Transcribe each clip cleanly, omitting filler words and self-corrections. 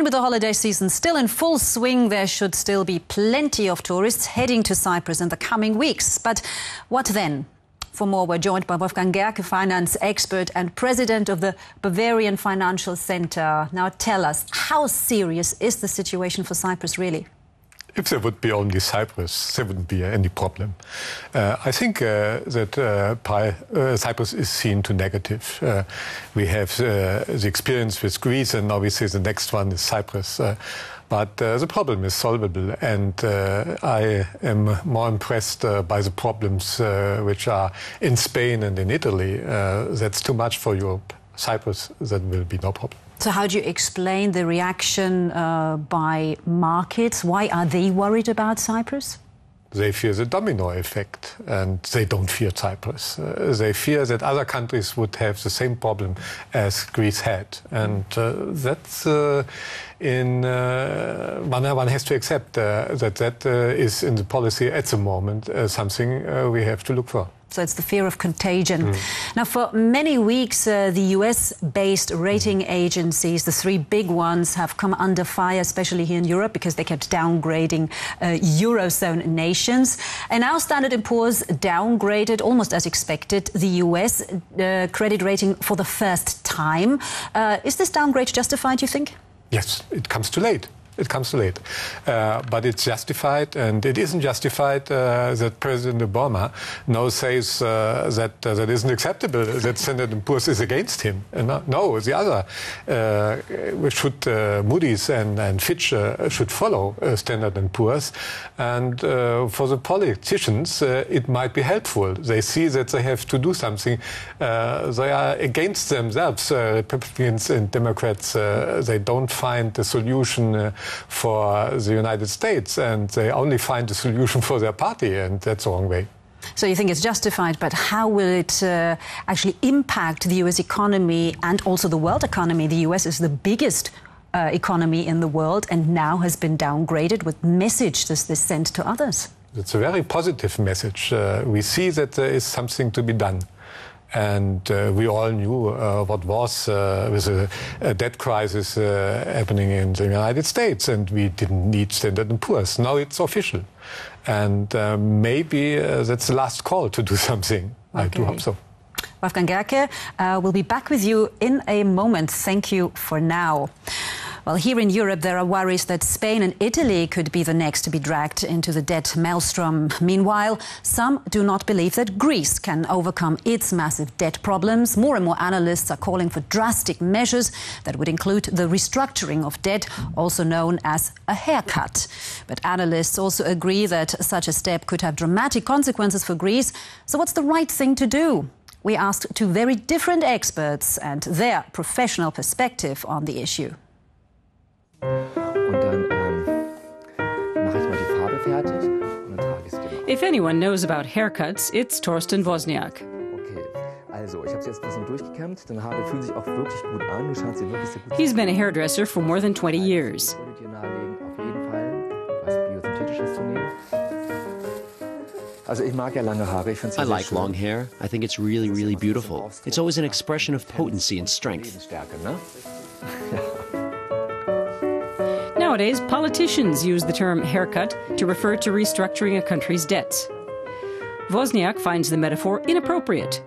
And with the holiday season still in full swing, there should still be plenty of tourists heading to Cyprus in the coming weeks. But what then? For more, we're joined by Wolfgang Gerke, finance expert and president of the Bavarian Financial Center. Now tell us, how serious is the situation for Cyprus really? If there would be only Cyprus, there wouldn't be any problem. I think that Cyprus is seen to negative. We have the experience with Greece, and now we say the next one is Cyprus. But the problem is solvable, and I am more impressed by the problems which are in Spain and in Italy. That's too much for Europe. Cyprus, that will be no problem. So how do you explain the reaction by markets? Why are they worried about Cyprus? They fear the domino effect, and they don't fear Cyprus. They fear that other countries would have the same problem as Greece had. And that's one has to accept that is in the policy at the moment something we have to look for. So it's the fear of contagion. Now, for many weeks, the US-based rating agencies, the three big ones, have come under fire, especially here in Europe, because they kept downgrading Eurozone nations. And now Standard & Poor's downgraded, almost as expected, the US credit rating for the first time. Is this downgrade justified, you think? Yes, it comes too late. It comes too late. But it's justified, and it isn't justified that President Obama now says that that isn't acceptable, that Standard & Poor's is against him. No, the other Moody's and Fitch should follow Standard & Poor's. And for the politicians, it might be helpful. They see that they have to do something. They are against themselves, Republicans and Democrats. They don't find the solution for the United States, and they only find a solution for their party, and that's the wrong way. So you think it's justified, but how will it actually impact the US economy and also the world economy? The US is the biggest economy in the world and now has been downgraded. What message does this send to others? It's a very positive message. We see that there is something to be done. And we all knew what was with a debt crisis happening in the United States, and we didn't need Standard & Poor's. Now it's official. And maybe that's the last call to do something. Okay. I do hope so. Wolfgang Gerke, we'll be back with you in a moment. Thank you for now. Well, here in Europe, there are worries that Spain and Italy could be the next to be dragged into the debt maelstrom. Meanwhile, some do not believe that Greece can overcome its massive debt problems. More and more analysts are calling for drastic measures that would include the restructuring of debt, also known as a haircut. But analysts also agree that such a step could have dramatic consequences for Greece. So what's the right thing to do? We asked two very different experts and their professional perspective on the issue. If anyone knows about haircuts, it's Torsten Wozniak. He's been a hairdresser for more than 20 years. I like long hair. I think it's really, really beautiful. It's always an expression of potency and strength. Nowadays, politicians use the term haircut to refer to restructuring a country's debts. Wozniak finds the metaphor inappropriate.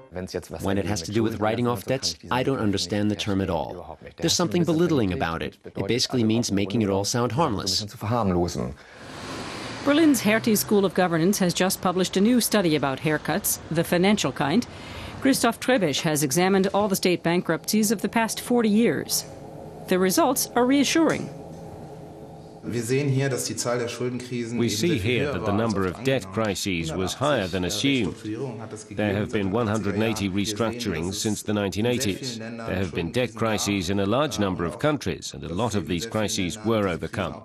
When it has to do with writing off debts, I don't understand the term at all. There's something belittling about it. It basically means making it all sound harmless. Berlin's Hertie School of Governance has just published a new study about haircuts, the financial kind. Christoph Trebesch has examined all the state bankruptcies of the past 40 years. The results are reassuring. We see here that the number of debt crises was higher than assumed. There have been 180 restructurings since the 1980s. There have been debt crises in a large number of countries, and a lot of these crises were overcome.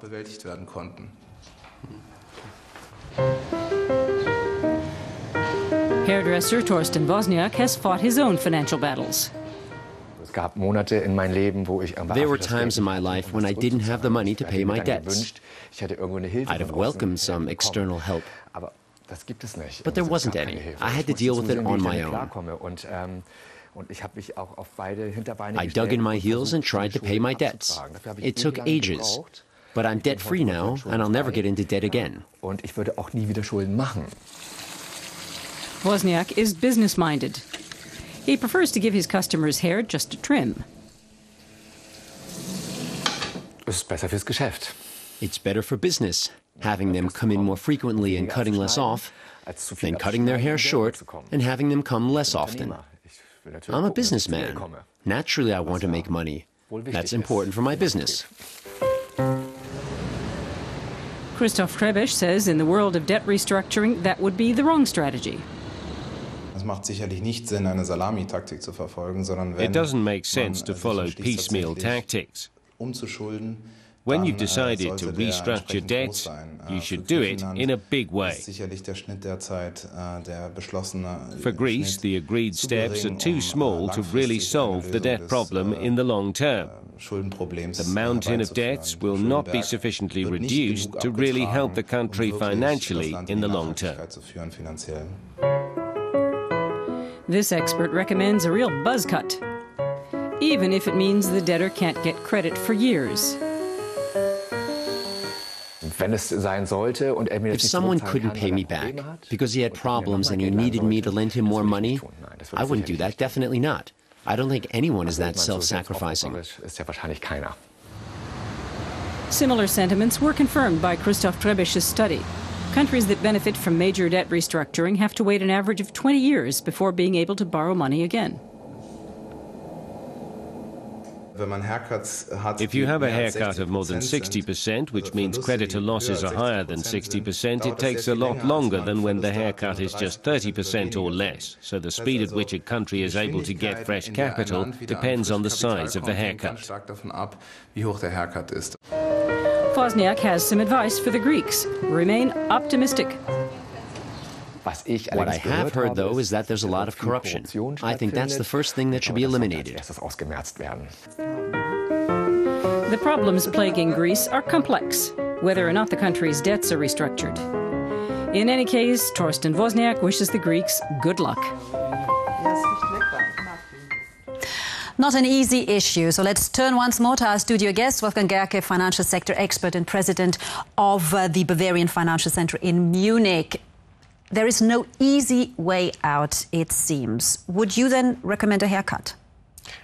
Hairdresser Torsten Wozniak has fought his own financial battles. There were times in my life when I didn't have the money to pay my debts. I'd have welcomed some external help, but there wasn't any. I had to deal with it on my own. I dug in my heels and tried to pay my debts. It took ages. But I'm debt-free now, and I'll never get into debt again. Wozniak is business-minded. He prefers to give his customers hair just a trim. It's better for business, having them come in more frequently and cutting less off, than cutting their hair short and having them come less often. I'm a businessman. Naturally, I want to make money. That's important for my business. Christoph Trebesch says in the world of debt restructuring, that would be the wrong strategy. It doesn't make sense to follow piecemeal tactics. When you've decided to restructure debts, you should do it in a big way. For Greece, the agreed steps are too small to really solve the debt problem in the long term. The mountain of debts will not be sufficiently reduced to really help the country financially in the long term. This expert recommends a real buzz cut, even if it means the debtor can't get credit for years. If someone couldn't pay me back because he had problems and he needed me to lend him more money, I wouldn't do that, definitely not. I don't think anyone is that self-sacrificing. Similar sentiments were confirmed by Christoph Trebesch's study. Countries that benefit from major debt restructuring have to wait an average of 20 years before being able to borrow money again. If you have a haircut of more than 60%, which means creditor losses are higher than 60%, it takes a lot longer than when the haircut is just 30% or less. So the speed at which a country is able to get fresh capital depends on the size of the haircut. Wozniak has some advice for the Greeks. Remain optimistic. What I have heard, though, is that there's a lot of corruption. I think that's the first thing that should be eliminated. The problems plaguing Greece are complex, whether or not the country's debts are restructured. In any case, Torsten Wozniak wishes the Greeks good luck. Not an easy issue. So let's turn once more to our studio guest, Wolfgang Gerke, financial sector expert and president of the Bavarian Financial Center in Munich. There is no easy way out, it seems. Would you then recommend a haircut?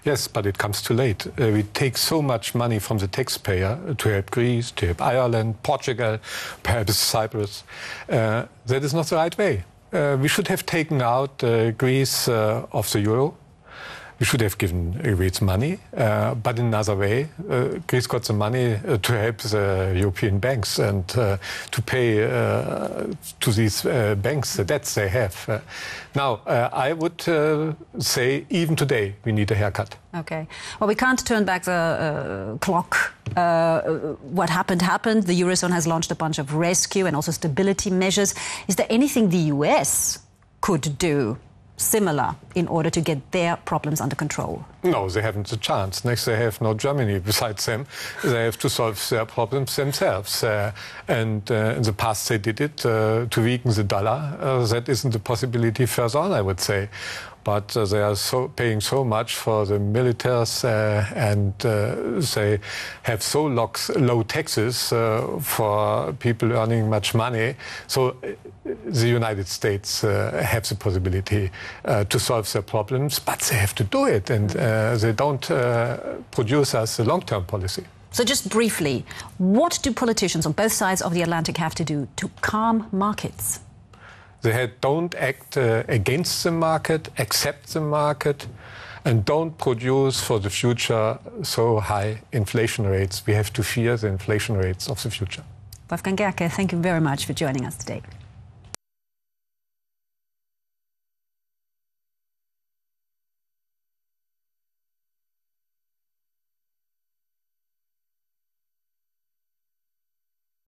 Yes, but it comes too late. We take so much money from the taxpayer to help Greece, to help Ireland, Portugal, perhaps Cyprus. That is not the right way. We should have taken out Greece off the euro. We should have given Greece money, but in another way. Greece got the money to help the European banks and to pay to these banks the debts they have. Now, I would say even today we need a haircut. Okay. Well, we can't turn back the clock. What happened happened. The Eurozone has launched a bunch of rescue and also stability measures. Is there anything the US could do similar in order to get their problems under control? No, they haven't the chance. Next, they have no Germany besides them. They have to solve their problems themselves. And in the past, they did it to weaken the dollar. That isn't a possibility further on, I would say. But they are paying so much for the militaries and they have so low taxes for people earning much money. So the United States have the possibility to solve their problems, but they have to do it. And they don't produce us a long-term policy. So just briefly, what do politicians on both sides of the Atlantic have to do to calm markets? They don't act against the market, accept the market, and don't produce for the future so high inflation rates. We have to fear the inflation rates of the future. Wolfgang Gerke, thank you very much for joining us today.